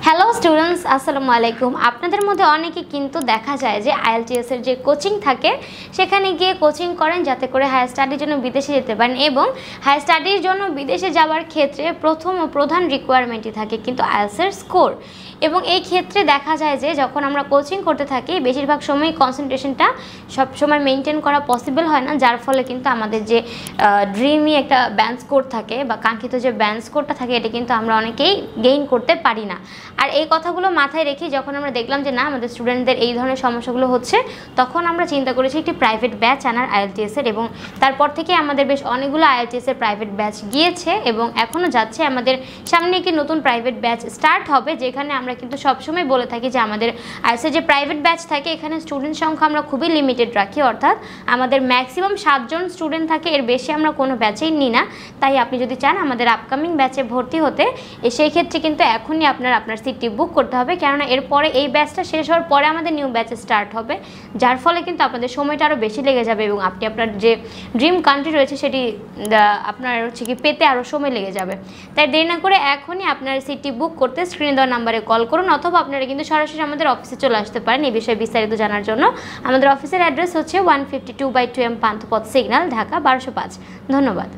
Hello students, আসসালামু আলাইকুম। আপনাদের মধ্যে অনেকে কিন্তু দেখা যায় যে IELTS এর যে কোচিং থাকে সেখানে গিয়ে কোচিং করেন যাতে করে হায়ার স্টাডির জন্য বিদেশে যেতে পারেন, এবং হায়ার স্টাডির জন্য বিদেশে যাওয়ার ক্ষেত্রে প্রথম ও প্রধান রিকোয়ারমেন্টই থাকে কিন্তু IELTS এর স্কোর। এবং এই ক্ষেত্রে দেখা যায় যে যখন আমরা কোচিং করতে থাকি বেশিরভাগ সময় কনসেন্ট্রেশনটা সবসময় মেনটেন করা পসিবল হয় না, যার ফলে কিন্তু আমাদের যে ড্রিমি একটা ব্যান্ড স্কোর থাকে বা কাঙ্ক্ষিত যে ব্যান্ড স্কোরটা থাকে এটা কিন্তু আমরা অনেকেই গেইন করতে পারি না। আর এই কথাগুলো মাথায় রেখে যখন আমরা দেখলাম যে না আমাদের স্টুডেন্টদের এই ধরনের সমস্যাগুলো হচ্ছে, তখন আমরা চিন্তা করেছি একটি প্রাইভেট ব্যাচ আনার IELTS এর, এবং তারপর থেকে আমাদের বেশ অনেকগুলো IELTS এর প্রাইভেট ব্যাচ গিয়েছে এবং এখনও যাচ্ছে। আমাদের সামনে একটি নতুন প্রাইভেট ব্যাচ স্টার্ট হবে, যেখানে আমরা কিন্তু সবসময় বলে থাকি যে আমাদের IELTS এর যে প্রাইভেট ব্যাচ থাকে এখানে স্টুডেন্ট সংখ্যা আমরা খুবই লিমিটেড রাখি, অর্থাৎ আমাদের ম্যাক্সিমাম 7 জন স্টুডেন্ট থাকে, এর বেশি আমরা কোনো ব্যাচেই নিই না। তাই আপনি যদি চান আমাদের আপকামিং ব্যাচে ভর্তি হতে, সেই ক্ষেত্রে কিন্তু এখনই আপনার সিটটি বুক করতে হবে, কেননা এরপরে এই ব্যাচটা শেষ হওয়ার পরে আমাদের নিউ ব্যাচ স্টার্ট হবে, যার ফলে কিন্তু আপনাদের সময়টা আরও বেশি লেগে যাবে এবং আপনি আপনার যে ড্রিম কান্ট্রি রয়েছে সেটি আপনার কি পেতে আরও সময় লেগে যাবে। তাই দেরি না করে এখনই আপনার সিটটি বুক করতে স্ক্রিনে দেওয়া নাম্বারে কল করুন, অথবা আপনারা কিন্তু সরাসরি আমাদের অফিসে চলে আসতে পারেন এই বিষয়ে বিস্তারিত জানার জন্য। আমাদের অফিসের অ্যাড্রেস হচ্ছে 152/2M পান্থপথ সিগন্যাল, ঢাকা 1205। ধন্যবাদ।